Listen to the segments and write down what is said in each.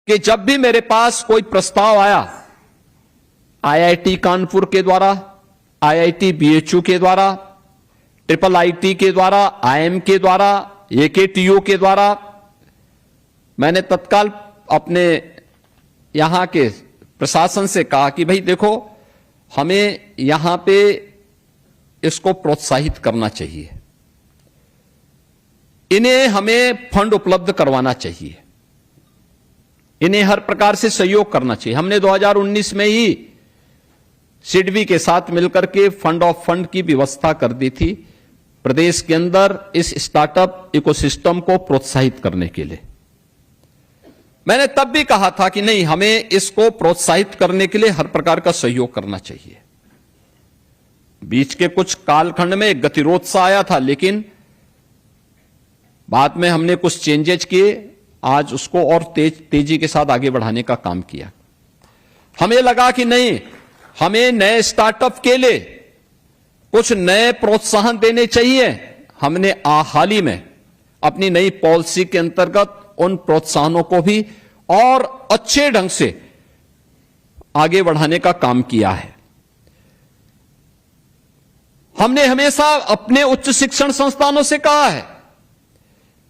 कि जब भी मेरे पास कोई प्रस्ताव आया, आईआईटी कानपुर के द्वारा, आईआईटी बीएचयू के द्वारा, ट्रिपल आईटी के द्वारा, आईएम के द्वारा, एकेटीयू के द्वारा, मैंने तत्काल अपने यहां के प्रशासन से कहा कि भाई देखो, हमें यहां पे इसको प्रोत्साहित करना चाहिए, इन्हें हमें फंड उपलब्ध करवाना चाहिए, इन्हें हर प्रकार से सहयोग करना चाहिए। हमने 2019 में ही सिडबी के साथ मिलकर के फंड ऑफ फंड की व्यवस्था कर दी थी प्रदेश के अंदर इस स्टार्टअप इकोसिस्टम को प्रोत्साहित करने के लिए। मैंने तब भी कहा था कि नहीं, हमें इसको प्रोत्साहित करने के लिए हर प्रकार का सहयोग करना चाहिए। बीच के कुछ कालखंड में एक गतिरोध सा आया था, लेकिन बाद में हमने कुछ चेंजेज किए, आज उसको और तेजी के साथ आगे बढ़ाने का काम किया। हमें लगा कि नहीं, हमें नए स्टार्टअप के लिए कुछ नए प्रोत्साहन देने चाहिए। हमने हाल ही में अपनी नई पॉलिसी के अंतर्गत उन प्रोत्साहनों को भी और अच्छे ढंग से आगे बढ़ाने का काम किया है। हमने हमेशा अपने उच्च शिक्षण संस्थानों से कहा है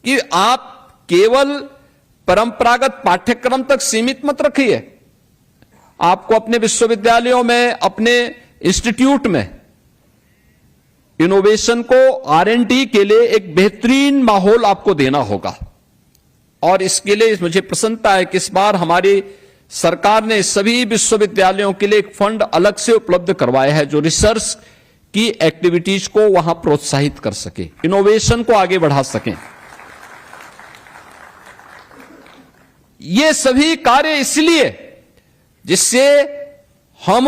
कि आप केवल परंपरागत पाठ्यक्रम तक सीमित मत रखिए, आपको अपने विश्वविद्यालयों में, अपने इंस्टीट्यूट में इनोवेशन को, R&D के लिए एक बेहतरीन माहौल आपको देना होगा। और इसके लिए मुझे प्रसन्नता है कि इस बार हमारी सरकार ने सभी विश्वविद्यालयों के लिए एक फंड अलग से उपलब्ध करवाया है, जो रिसर्च की एक्टिविटीज को वहां प्रोत्साहित कर सके, इनोवेशन को आगे बढ़ा सकें। ये सभी कार्य इसलिए जिससे हम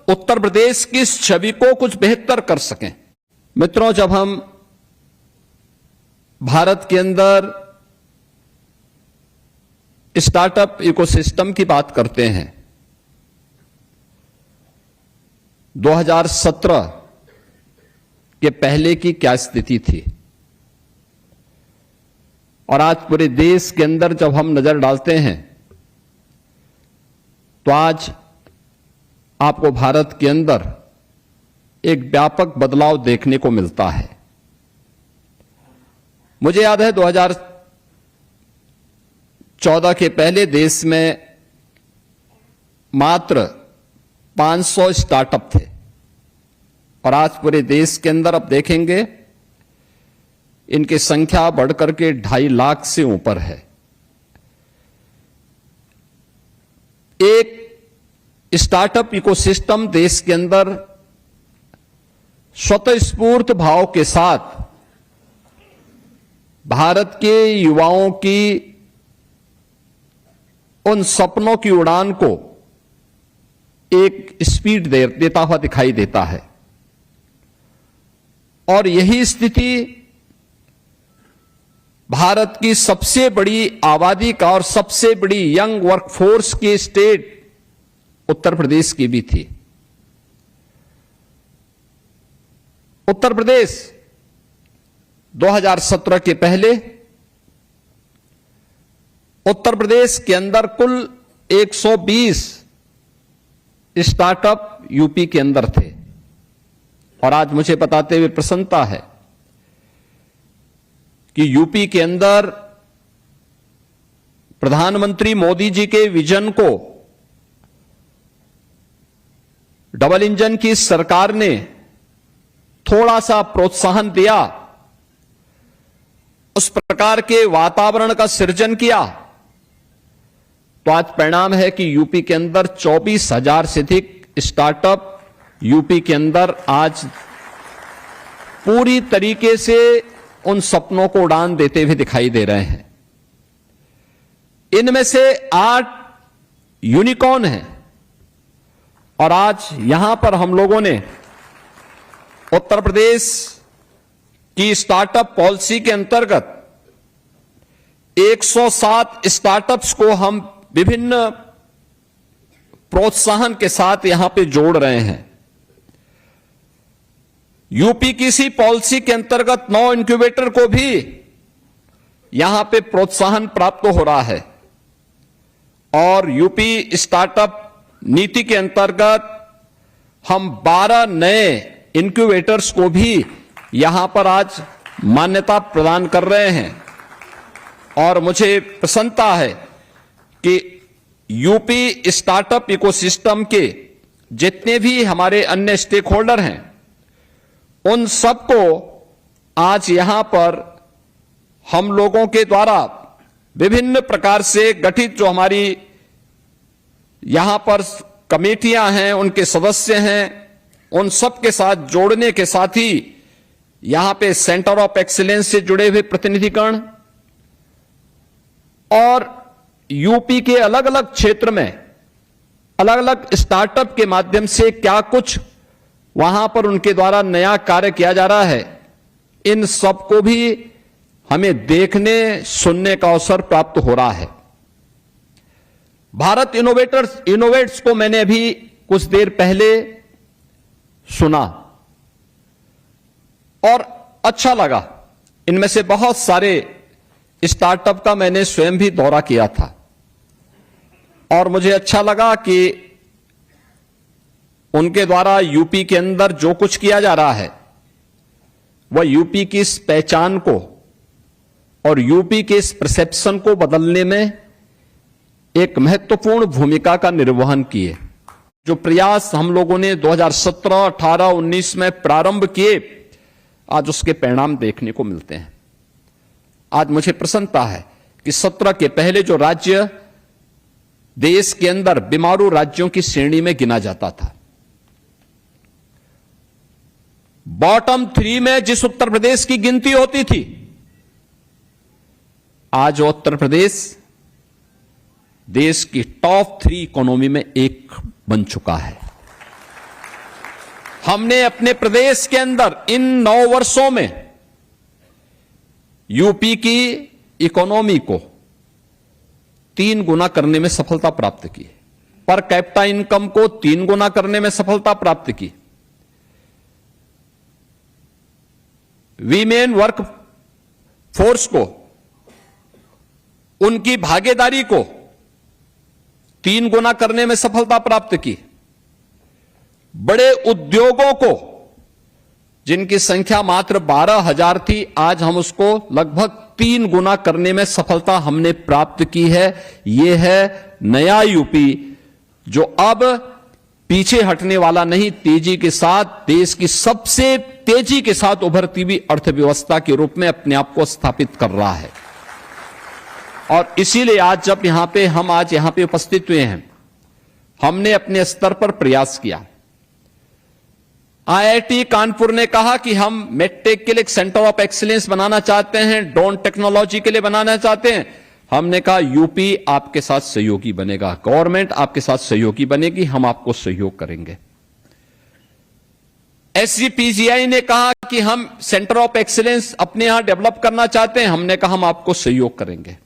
उत्तर प्रदेश की इस छवि को कुछ बेहतर कर सकें। मित्रों, जब हम भारत के अंदर स्टार्टअप इकोसिस्टम की बात करते हैं, 2017 के पहले की क्या स्थिति थी और आज पूरे देश के अंदर जब हम नजर डालते हैं तो आज आपको भारत के अंदर एक व्यापक बदलाव देखने को मिलता है। मुझे याद है 2014 के पहले देश में मात्र 500 स्टार्टअप थे और आज पूरे देश के अंदर आप देखेंगे इनकी संख्या बढ़कर के 2.5 लाख से ऊपर है। एक स्टार्टअप इकोसिस्टम देश के अंदर स्वतःस्फूर्त भाव के साथ भारत के युवाओं की उन सपनों की उड़ान को एक स्पीड देता हुआ दिखाई देता है। और यही स्थिति भारत की सबसे बड़ी आबादी का और सबसे बड़ी यंग वर्कफोर्स की स्टेट उत्तर प्रदेश की भी थी। उत्तर प्रदेश 2017 के पहले उत्तर प्रदेश के अंदर कुल 120 स्टार्टअप यूपी के अंदर थे और आज मुझे बताते हुए प्रसन्नता है कि यूपी के अंदर प्रधानमंत्री मोदी जी के विजन को डबल इंजन की सरकार ने थोड़ा सा प्रोत्साहन दिया, उस प्रकार के वातावरण का सृजन किया, तो आज परिणाम है कि यूपी के अंदर 24,000 से अधिक स्टार्टअप यूपी के अंदर आज पूरी तरीके से उन सपनों को उड़ान देते हुए दिखाई दे रहे हैं। इनमें से 8 यूनिकॉर्न हैं और आज यहां पर हम लोगों ने उत्तर प्रदेश की स्टार्टअप पॉलिसी के अंतर्गत 107 स्टार्टअप्स को हम विभिन्न प्रोत्साहन के साथ यहां पे जोड़ रहे हैं। यूपी की इसी पॉलिसी के अंतर्गत 9 इंक्यूबेटर को भी यहां पे प्रोत्साहन प्राप्त हो रहा है और यूपी स्टार्टअप नीति के अंतर्गत हम 12 नए इंक्यूबेटर्स को भी यहां पर आज मान्यता प्रदान कर रहे हैं। और मुझे प्रसन्नता है कि यूपी स्टार्टअप इकोसिस्टम के जितने भी हमारे अन्य स्टेक होल्डर हैं, उन सबको आज यहां पर हम लोगों के द्वारा विभिन्न प्रकार से गठित जो हमारी यहां पर कमेटियां हैं, उनके सदस्य हैं, उन सब के साथ जोड़ने के साथ ही यहां पे सेंटर ऑफ एक्सीलेंस से जुड़े हुए प्रतिनिधिगण और यूपी के अलग अलग क्षेत्र में अलग अलग स्टार्टअप के माध्यम से क्या कुछ वहां पर उनके द्वारा नया कार्य किया जा रहा है, इन सबको भी हमें देखने सुनने का अवसर प्राप्त हो रहा है। भारत इनोवेट्स को मैंने अभी कुछ देर पहले सुना और अच्छा लगा। इनमें से बहुत सारे स्टार्टअप का मैंने स्वयं भी दौरा किया था और मुझे अच्छा लगा कि उनके द्वारा यूपी के अंदर जो कुछ किया जा रहा है वह यूपी की इस पहचान को और यूपी के इस परसेप्शन को बदलने में एक महत्वपूर्ण भूमिका का निर्वहन किए। जो प्रयास हम लोगों ने 2017, 18, 19 में प्रारंभ किए, आज उसके परिणाम देखने को मिलते हैं। आज मुझे प्रसन्नता है कि 17 के पहले जो राज्य देश के अंदर बीमारू राज्यों की श्रेणी में गिना जाता था, बॉटम 3 में जिस उत्तर प्रदेश की गिनती होती थी, आज उत्तर प्रदेश देश की टॉप 3 इकोनॉमी में एक बन चुका है। हमने अपने प्रदेश के अंदर इन 9 वर्षों में यूपी की इकोनॉमी को 3 गुना करने में सफलता प्राप्त की, पर कैपिटा इनकम को 3 गुना करने में सफलता प्राप्त की, वीमेन वर्क फोर्स को, उनकी भागीदारी को 3 गुना करने में सफलता प्राप्त की, बड़े उद्योगों को जिनकी संख्या मात्र 12,000 थी, आज हम उसको लगभग 3 गुना करने में सफलता हमने प्राप्त की है। यह है नया यूपी, जो अब पीछे हटने वाला नहीं, तेजी के साथ देश की सबसे तेजी के साथ उभरती हुई अर्थव्यवस्था के रूप में अपने आप को स्थापित कर रहा है। और इसीलिए आज जब हम आज यहां पे उपस्थित हुए हैं, हमने अपने स्तर पर प्रयास किया। आईआईटी कानपुर ने कहा कि हम मेडटेक के लिए एक सेंटर ऑफ एक्सीलेंस बनाना चाहते हैं, ड्रोन टेक्नोलॉजी के लिए बनाना चाहते हैं। हमने कहा यूपी आपके साथ सहयोगी बनेगा, गवर्नमेंट आपके साथ सहयोगी बनेगी, हम आपको सहयोग करेंगे। एसजीपीजीआई ने कहा कि हम सेंटर ऑफ एक्सीलेंस अपने यहां डेवलप करना चाहते हैं, हमने कहा हम आपको सहयोग करेंगे।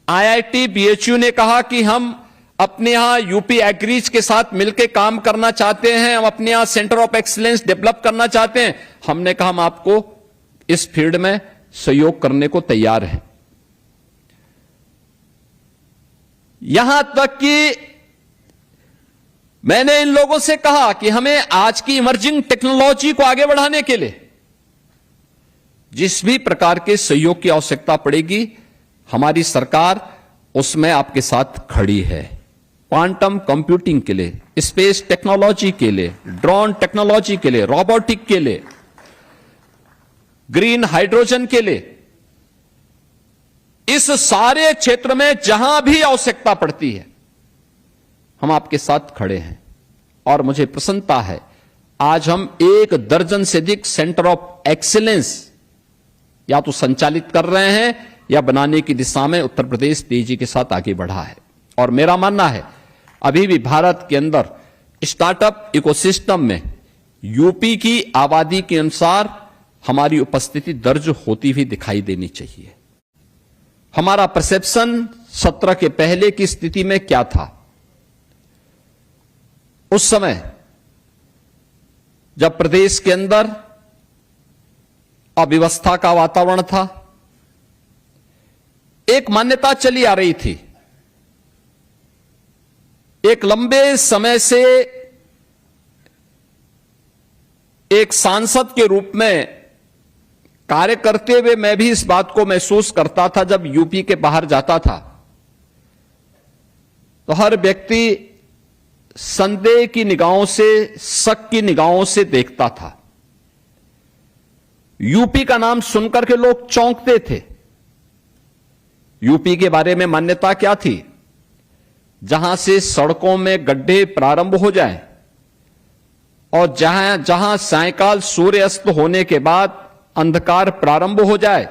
आईआईटी बीएचयू ने कहा कि हम अपने यहां यूपी एग्रीज के साथ मिलकर काम करना चाहते हैं, हम अपने यहां सेंटर ऑफ एक्सीलेंस डेवलप करना चाहते हैं, हमने कहा हम आपको इस फील्ड में सहयोग करने को तैयार हैं। यहां तक कि मैंने इन लोगों से कहा कि हमें आज की इमर्जिंग टेक्नोलॉजी को आगे बढ़ाने के लिए जिस भी प्रकार के सहयोग की आवश्यकता पड़ेगी, हमारी सरकार उसमें आपके साथ खड़ी है। क्वांटम कंप्यूटिंग के लिए, स्पेस टेक्नोलॉजी के लिए, ड्रोन टेक्नोलॉजी के लिए, रोबोटिक के लिए, ग्रीन हाइड्रोजन के लिए, इस सारे क्षेत्र में जहां भी आवश्यकता पड़ती है, हम आपके साथ खड़े हैं। और मुझे प्रसन्नता है, आज हम 1 दर्जन से अधिक सेंटर ऑफ एक्सीलेंस या तो संचालित कर रहे हैं या बनाने की दिशा में उत्तर प्रदेश तेजी के साथ आगे बढ़ा है। और मेरा मानना है, अभी भी भारत के अंदर स्टार्टअप इकोसिस्टम में यूपी की आबादी के अनुसार हमारी उपस्थिति दर्ज होती हुई दिखाई देनी चाहिए। हमारा परसेप्शन 17 के पहले की स्थिति में क्या था? उस समय जब प्रदेश के अंदर अव्यवस्था का वातावरण था, एक मान्यता चली आ रही थी एक लंबे समय से एक सांसद के रूप में कार्य करते हुए मैं भी इस बात को महसूस करता था। जब यूपी के बाहर जाता था तो हर व्यक्ति संदेह की निगाहों से, शक की निगाहों से देखता था। यूपी का नाम सुनकर के लोग चौंकते थे। यूपी के बारे में मान्यता क्या थी? जहां से सड़कों में गड्ढे प्रारंभ हो जाएं और जहां सायंकाल सूर्य अस्त होने के बाद अंधकार प्रारंभ हो जाए,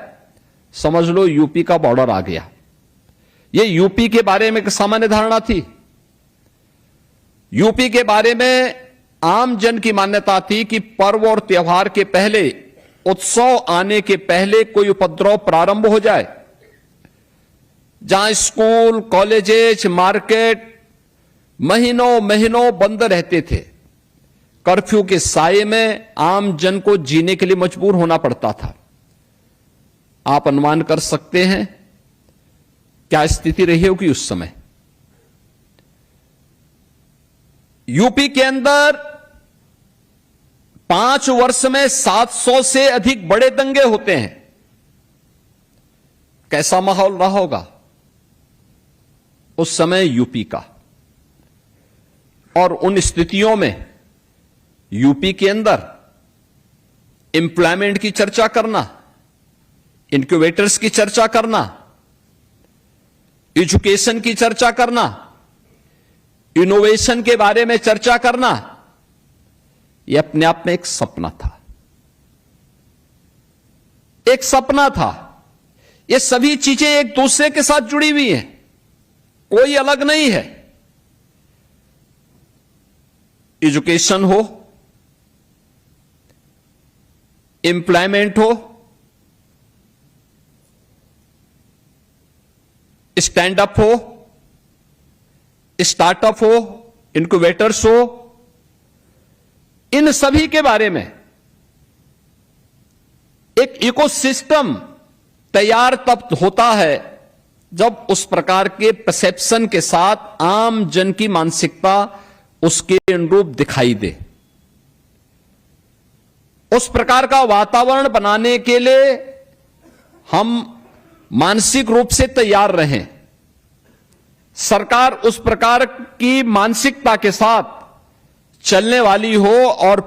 समझ लो यूपी का बॉर्डर आ गया। यह यूपी के बारे में एक सामान्य धारणा थी। यूपी के बारे में आम जन की मान्यता थी कि पर्व और त्योहार के पहले, उत्सव आने के पहले कोई उपद्रव प्रारंभ हो जाए, जहां स्कूल, कॉलेजेस, मार्केट महीनों महीनों बंद रहते थे। कर्फ्यू के साये में आम जन को जीने के लिए मजबूर होना पड़ता था। आप अनुमान कर सकते हैं क्या स्थिति रही होगी उस समय। यूपी के अंदर 5 वर्ष में 700 से अधिक बड़े दंगे होते हैं। कैसा माहौल रहा होगा उस समय यूपी का। और उन स्थितियों में यूपी के अंदर एम्प्लॉयमेंट की चर्चा करना, इंक्यूबेटर्स की चर्चा करना, एजुकेशन की चर्चा करना, इनोवेशन के बारे में चर्चा करना, यह अपने आप में एक सपना था। एक सपना था। ये सभी चीजें एक दूसरे के साथ जुड़ी हुई हैं, कोई अलग नहीं है। एजुकेशन हो, एम्प्लॉयमेंट हो, स्टैंड अप हो, स्टार्टअप हो, इनक्यूबेटर्स हो, इन सभी के बारे में एक इकोसिस्टम तैयार तब होता है जब उस प्रकार के परसेप्शन के साथ आम जन की मानसिकता उसके अनुरूप दिखाई दे। उस प्रकार का वातावरण बनाने के लिए हम मानसिक रूप से तैयार रहें। सरकार उस प्रकार की मानसिकता के साथ चलने वाली हो और